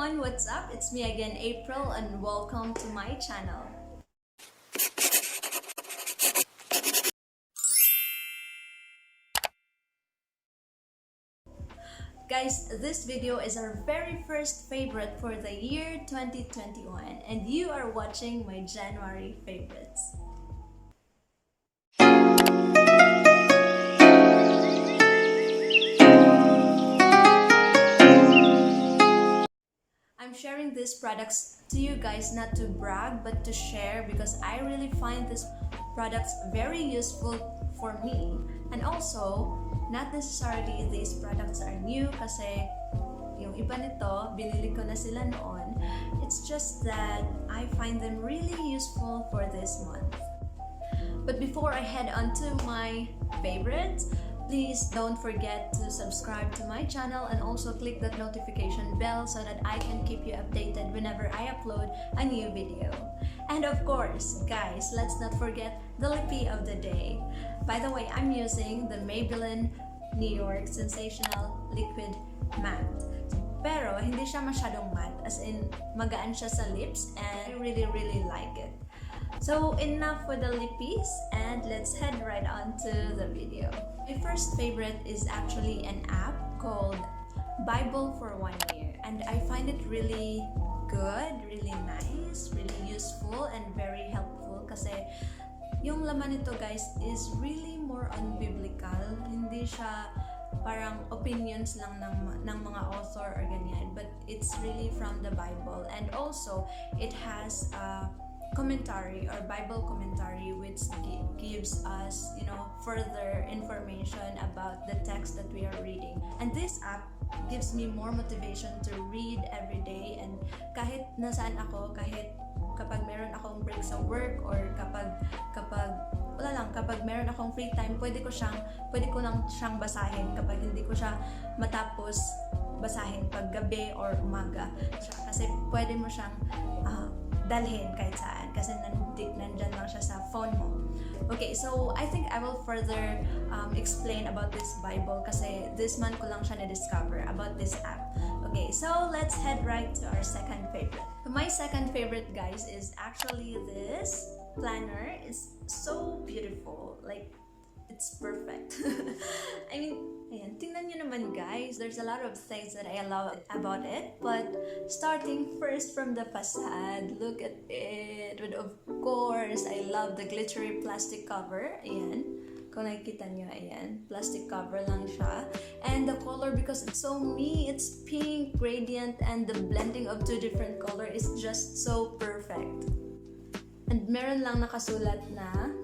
everyone, what's up? It's me again, April, and welcome to my channel. Guys, this video is our very first favorite for the year 2021, and you are watching my January favorites. I'm sharing these products to you guys not to brag but to share because I really find these products very useful for me. And also, not necessarily these products are new kasi yung iba nito, binili ko na sila noon. It's just that I find them really useful for this month. But before I head on to my favorites, please don't forget to subscribe to my channel and also click that notification bell so that I can keep you updated whenever I upload a new video. And of course, guys, let's not forget the lippy of the day. By the way, I'm using the Maybelline New York Sensational Liquid Matte. Pero hindi siya masyadong matte, as in magaan siya sa lips and I really like it. So enough with the lippies and let's head right on to the video. My first favorite is actually an app called Bible for 1 Year, and I find it really good, really nice, really useful and very helpful kasi yung laman nito guys is really more on biblical. Hindi siya parang opinions lang ng mga author or ganyan, but it's really from the Bible. And also it has a commentary or Bible commentary which gives us, further information about the text that we are reading. And this app gives me more motivation to read every day, and kahit nasaan ako, kahit kapag meron akong break sa work or kapag meron akong free time, pwede ko lang siyang basahin kapag hindi ko siya matapos basahin pag gabi or umaga. Kasi pwede mo siyang dalhin kahit saan kasi nandyan lang siya sa phone mo. Okay, so I think I will further explain about this Bible kasi this month ko lang siya na-discover about this app. Okay, so let's head right to our second favorite. My second favorite, guys, is actually this planner. It's so beautiful. Like, it's perfect. I mean, ayan, tingnan nyo naman guys, there's a lot of things that I love about it, but starting first from the facade, look at it. And of course, I love the glittery plastic cover. Ayan, kung nakikita nyo, ayan, plastic cover lang siya. And the color, because it's so me, it's pink, gradient, and the blending of two different colors is just so perfect. And meron lang nakasulat na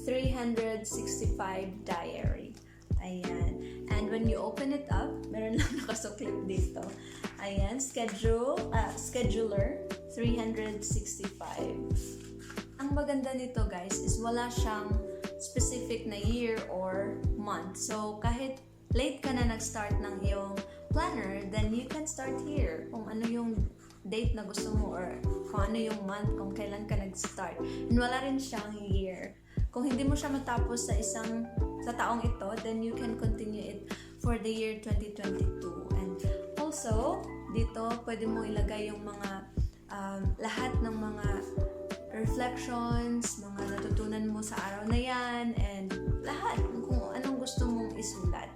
365 diary. Ayan. And when you open it up, meron lang nakasuklit dito. Ayan, scheduler 365. Ang maganda nito guys is wala siyang specific na year or month. So kahit late ka na nag-start ng iyong planner, then you can start here. Kung ano yung date na gusto mo or kung ano yung month, kung kailan ka nag-start. And wala rin siyang year. Kung hindi mo siya matapos sa taong ito, then you can continue it for the year 2022. And also, dito pwede mo ilagay yung mga lahat ng mga reflections, mga natutunan mo sa araw na yan, and lahat kung anong gusto mong isulat.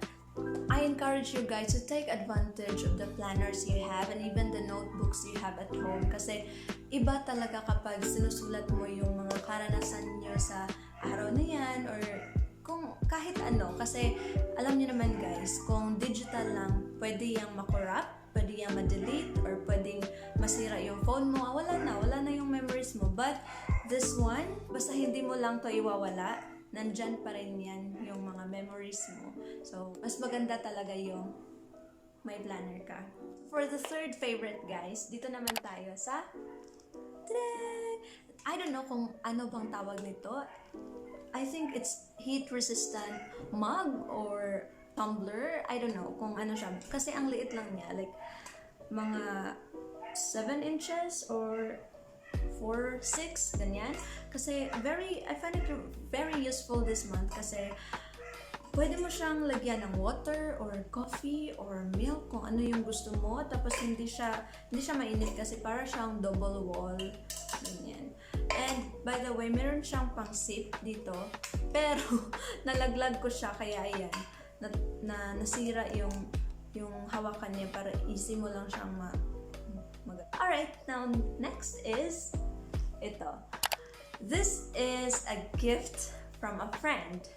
I encourage you guys to take advantage of the planners you have and even the notebooks you have at home kasi iba talaga kapag sinusulat mo yung mga karanasan nyo sa araw na yan or kung kahit ano, kasi alam niyo naman guys, kung digital lang, pwede yung makorrupt, pwede yung ma-delete, or pwedeng masira yung phone mo, wala na yung memories mo. But this one, basta hindi mo lang to iwawala, nandyan pa rin yan yung mga memories mo. So, mas maganda talaga yung may planner ka. For the third favorite guys, dito naman tayo sa I don't know kung ano bang tawag nito. I think it's heat-resistant mug or tumbler. I don't know kung ano siya. Kasi ang liit lang niya. Like, mga 7 inches or 4, 6, ganyan. Kasi I find it very useful this month kasi Pwede mo siyang lagyan ng water or coffee or milk kung ano yung gusto mo. Tapos hindi siya mainit kasi para siyang double wall. Ganyan. And by the way, meron siyang pang sip dito. Pero nalaglag ko siya kaya ayan. Nasira yung hawakan niya para easy mo lang siyang Alright, now next is ito. This is a gift from a friend.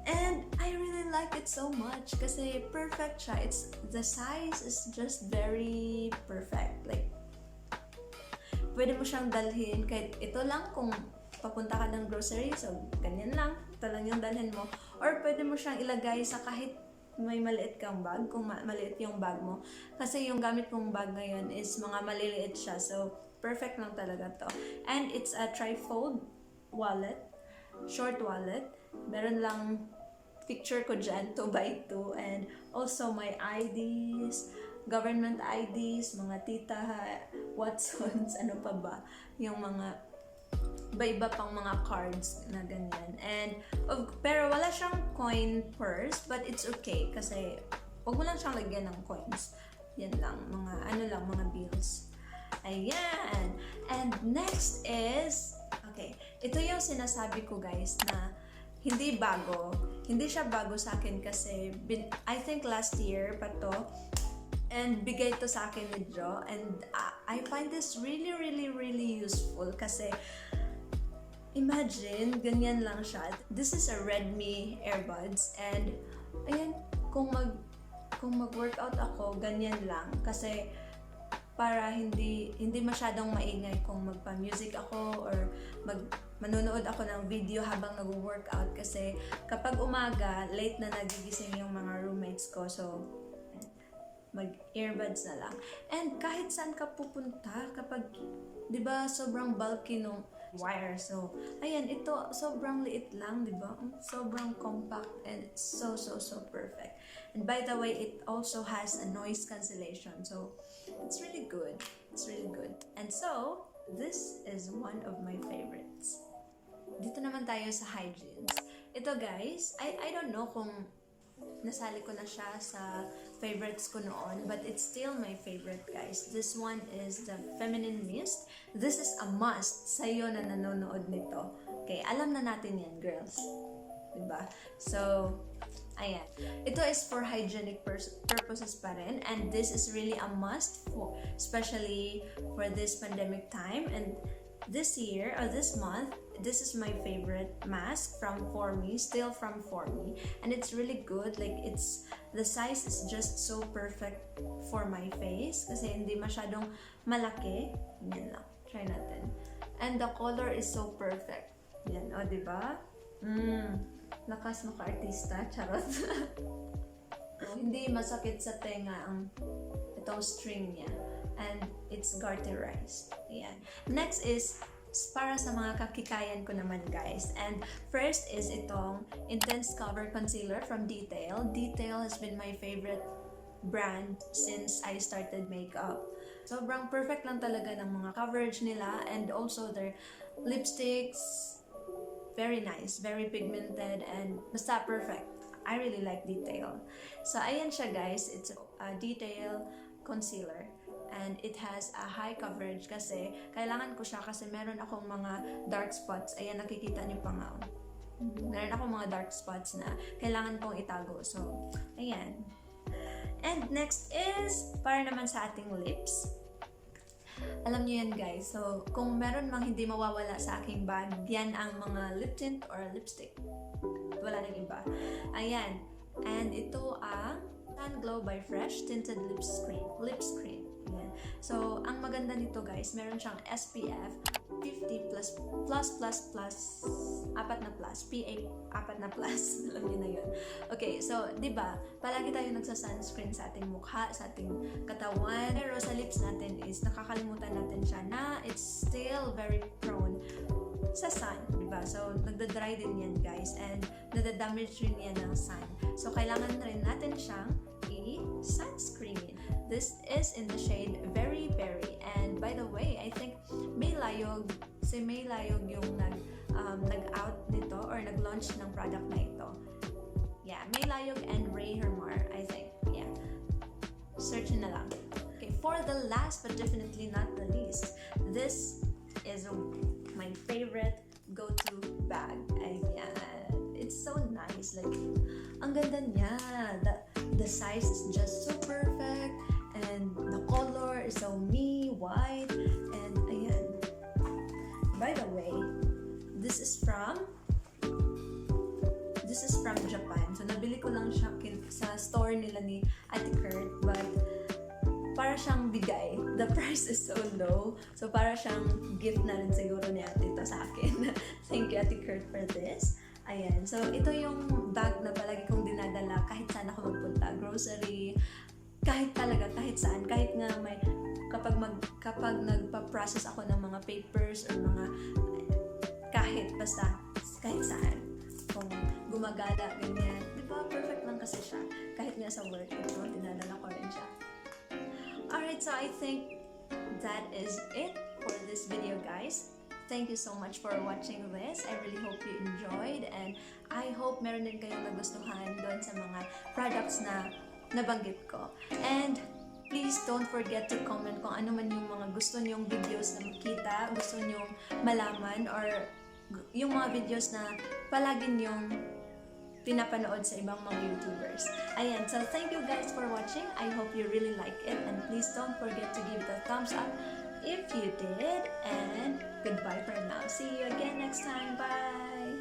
And I really like it so much kasi perfect siya. The size is just very perfect. Like, pwede mo siyang dalhin kahit ito lang kung papunta ka ng grocery. So, ganyan lang. Ito lang yung dalhin mo. Or pwede mo siyang ilagay sa kahit may maliit kang bag, kung maliit yung bag mo. Kasi yung gamit kong bag ngayon is mga maliliit siya. So, perfect lang talaga to. And it's a trifold wallet. Short wallet. Meron lang picture ko dyan, 2x2, and also my IDs, government IDs, mga tita, Watsons, ano pa ba, yung mga iba pang mga cards na ganyan. And pero wala siyang coin purse, but it's okay kasi wag mo lang siyang lagyan ng coins. Yan lang, mga bills. Ayan. And next is, okay, ito yung sinasabi ko guys na hindi bago. Hindi siya bago sa akin kasi I think last year pa to, and bigay to sa akin ni Jo, and I find this really, really, really useful kasi imagine, ganyan lang siya. This is a Redmi earbuds, and ayan, kung mag-workout ako, ganyan lang kasi para hindi masyadong maingay kung magpa-music ako or manonood ako ng video habang nag-workout kasi kapag umaga, late na nagigising yung mga roommates ko, so mag-earbuds na lang. And kahit saan ka pupunta, kapag, di ba, sobrang bulky nung wire. So, ayan, ito, sobrang liit lang, di ba? Sobrang compact and so perfect. And by the way, it also has a noise cancellation. So, it's really good. It's really good. And so, this is one of my favorites. Dito naman tayo sa hygienes. Ito guys, I don't know kung nasali ko na siya sa favorites ko noon, but it's still my favorite guys. This one is the Feminine Mist. This is a must sa'yo na nanonood nito. Okay, alam na natin yan, girls. Diba? So, ayan. Ito is for hygienic purposes pa rin, and this is really a must especially for this pandemic time. And this year or this month, this is my favorite mask from Forme, still from Forme, and it's really good. Like, the size is just so perfect for my face kasi hindi masyadong malaki. Yan lang, try natin. And the color is so perfect. Yan, o, diba? Lakas maka-artista, charot. Hindi masakit sa tenga itong string niya. And it's garterized. Ayan. Next is para sa mga kakikayan ko naman guys. And first is itong Intense Cover Concealer from Detail. Detail has been my favorite brand since I started makeup. Sobrang perfect lang talaga ng mga coverage nila, and also their lipsticks, very nice, very pigmented, and basta perfect. I really like Detail. So ayan siya guys, it's a Detail concealer. And it has a high coverage kasi kailangan ko siya kasi meron akong mga dark spots. Ayan, nakikita niyo pa nga. Meron akong mga dark spots na kailangan kong itago. So, ayan. And next is para naman sa ating lips. Alam niyo yan guys. So, kung meron mang hindi mawawala sa aking bag, yan ang mga lip tint or lipstick. Wala nang iba. Ayan. And ito ang Sun Glow by Fresh Tinted Lip Screen. Ayan. So, ang maganda nito guys, meron siyang SPF 50 plus, apat na plus, PA, apat na plus, alam niyo na yun. Okay, so, diba, palagi tayo nagsa-sunscreen sa ating mukha, sa ating katawan, pero sa lips natin is, nakakalimutan natin siya na it's still very prone sa sun, diba? So, nagda-dry din yan guys, and nadadamage rin yan ng sun. So, kailangan rin natin siyang i-sunscreen. This is in the shade Very Berry. And by the way, I think May Layog yung nag-out nito or nag-launch ng product na ito. Yeah, May Layog and Ray Hermar, I think. Yeah. Search na lang. Okay, for the last but definitely not the least, this is my favorite go-to bag. Ayan. It's so nice. Like, ang ganda niya. The size is just so perfect. And the color is so me, white. And ayan. By the way, this is from Japan. So, nabili ko lang siya sa store nila ni Ate Kurt. But, para siyang bigay. The price is so low. So, para siyang gift na rin siguro ni Ate ito sa akin. Thank you, Ate Kurt, for this. Ayan. So, ito yung bag na palagi kong dinadala kahit saan ako magpunta. Grocery, kahit saan. Kahit nga may, kapag nagpa-process ako ng mga papers or mga, kahit saan. Kung gumagala, ganyan. Di ba? Perfect lang kasi siya. Kahit nga sa work, ito, dinadala ko rin siya. Alright, so I think that is it for this video, guys. Thank you so much for watching this. I really hope you enjoyed, and I hope meron din kayong nagustuhan doon sa mga products na nabanggit ko. And please don't forget to comment kung ano man yung mga gusto nyong videos na makita, gusto nyong malaman, or yung mga videos na palagi nyong pinapanood sa ibang mga YouTubers. Ayan, so thank you guys for watching. I hope you really like it, and please don't forget to give it a thumbs up if you did, and goodbye for now. See you again next time. Bye!